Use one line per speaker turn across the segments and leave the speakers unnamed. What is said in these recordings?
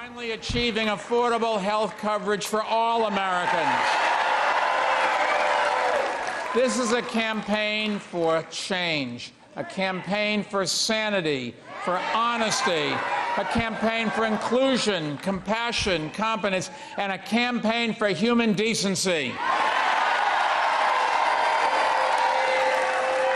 finally achieving affordable health coverage for all Americans. This is a campaign for change, a campaign for sanity, for honesty, a campaign for inclusion, compassion, competence, and a campaign for human decency.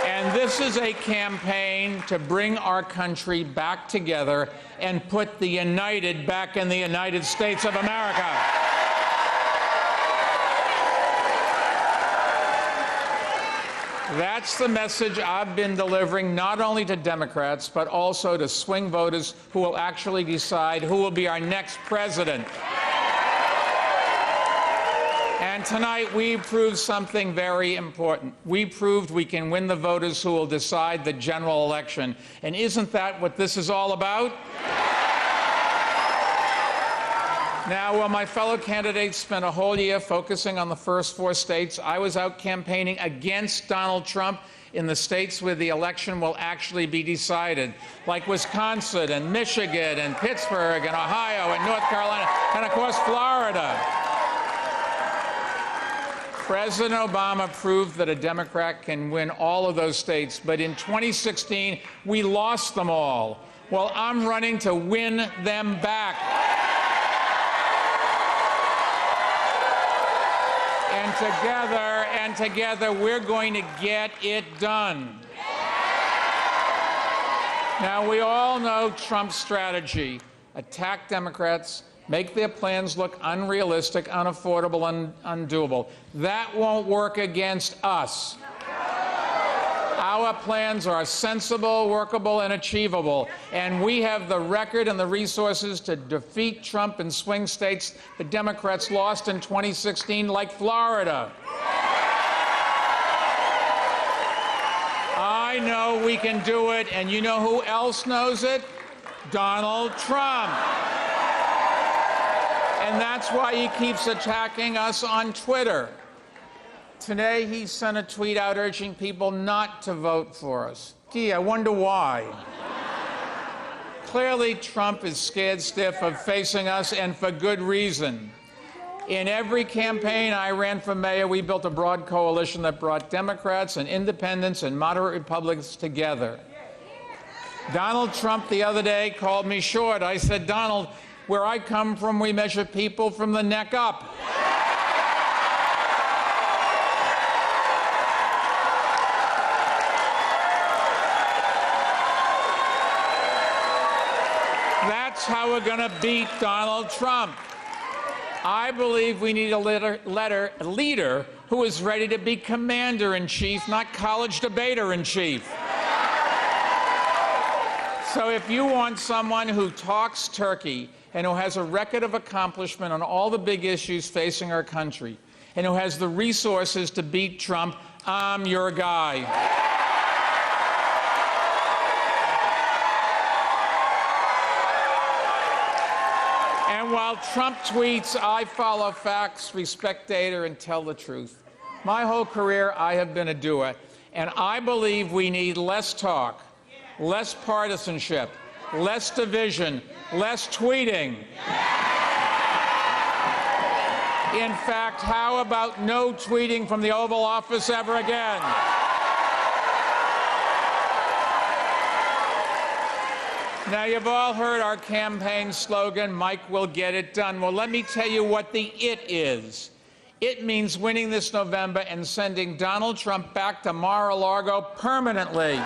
And this is a campaign to bring our country back together and put the united back in the United States of America. That's the message I've been delivering not only to Democrats, but also to swing voters who will actually decide who will be our next president. And tonight we proved something very important. We proved we can win the voters who will decide the general election. And isn't that what this is all about? Now, while my fellow candidates spent a whole year focusing on the first 4 states, I was out campaigning against Donald Trump in the states where the election will actually be decided, like Wisconsin and Michigan and Pittsburgh and Ohio and North Carolina and, of course, Florida. President Obama proved that a Democrat can win all of those states, but in 2016, we lost them all. Well, I'm running to win them back. And together, we're going to get it done. Now, we all know Trump's strategy: attack Democrats, make their plans look unrealistic, unaffordable, and undoable. That won't work against us. Our plans are sensible, workable, and achievable, and we have the record and the resources to defeat Trump in swing states the Democrats lost in 2016, like Florida. I know we can do it, and you know who else knows it? Donald Trump. And that's why he keeps attacking us on Twitter. Today, he sent a tweet out urging people not to vote for us. Gee, I wonder why. Clearly, Trump is scared stiff of facing us, and for good reason. In every campaign I ran for mayor, we built a broad coalition that brought Democrats and independents and moderate Republicans together. Donald Trump the other day called me short. I said, Donald, where I come from, we measure people from the neck up. That's how we're going to beat Donald Trump. I believe we need a leader who is ready to be commander-in-chief, not college debater-in-chief. So if you want someone who talks turkey and who has a record of accomplishment on all the big issues facing our country and who has the resources to beat Trump, I'm your guy. And while Trump tweets, I follow facts, respect data, and tell the truth. My whole career, I have been a doer, and I believe we need less talk, less partisanship, less division, less tweeting. In fact, how about no tweeting from the Oval Office ever again? Now, you've all heard our campaign slogan, Mike will get it done. Well, let me tell you what the it is. It means winning this November and sending Donald Trump back to Mar-a-Lago permanently.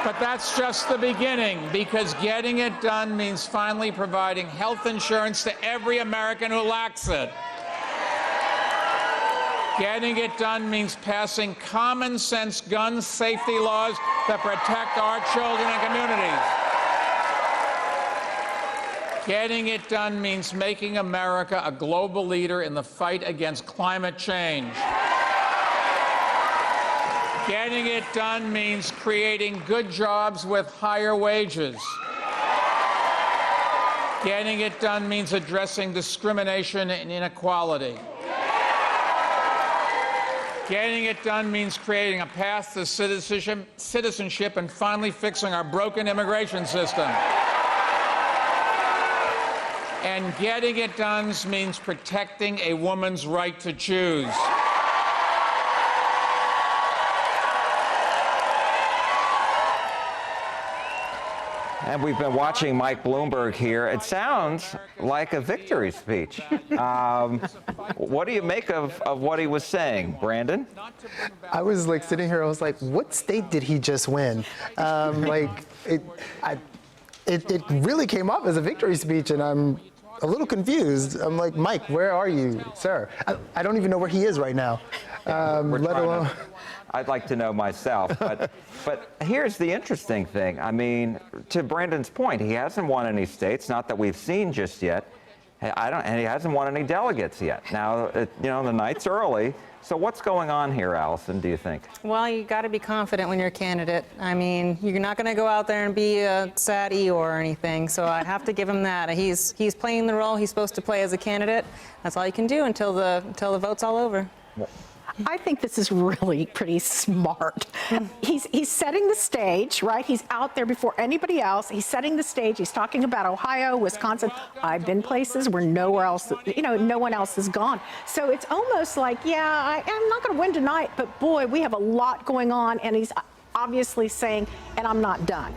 But that's just the beginning, because getting it done means finally providing health insurance to every American who lacks it. Getting it done means passing common-sense gun safety laws that protect our children and communities. Getting it done means making America a global leader in the fight against climate change. Getting it done means creating good jobs with higher wages. Getting it done means addressing discrimination and inequality. Getting it done means creating a path to citizenship and finally fixing our broken immigration system. And getting it done means protecting a woman's right to choose.
And we've been watching Mike Bloomberg here. It sounds like a victory speech. What do you make of what he was saying, Brandon?
I was like sitting here, I was like, what state did he just win? It really came off as a victory speech, and I'm a little confused. I'm like, Mike, where are you, sir? I don't even know where he is right now, let alone.
I'd like to know myself, but here's the interesting thing. I mean, to Brandon's point, he hasn't won any states, not that we've seen just yet. And he hasn't won any delegates yet. Now, the night's early. So what's going on here, Allison, do you think?
Well, you got to be confident when you're a candidate. I mean, you're not going to go out there and be a sad Eeyore or anything. So I have to give him that. He's playing the role he's supposed to play as a candidate. That's all you can do until the vote's all over.
I think this is really pretty smart. He's setting the stage, right? He's out there before anybody else. He's setting the stage. He's talking about Ohio, Wisconsin. I've been places where no one else has gone. So it's almost like, yeah, I'm not going to win tonight, but boy, we have a lot going on, and he's obviously saying, and I'm not done.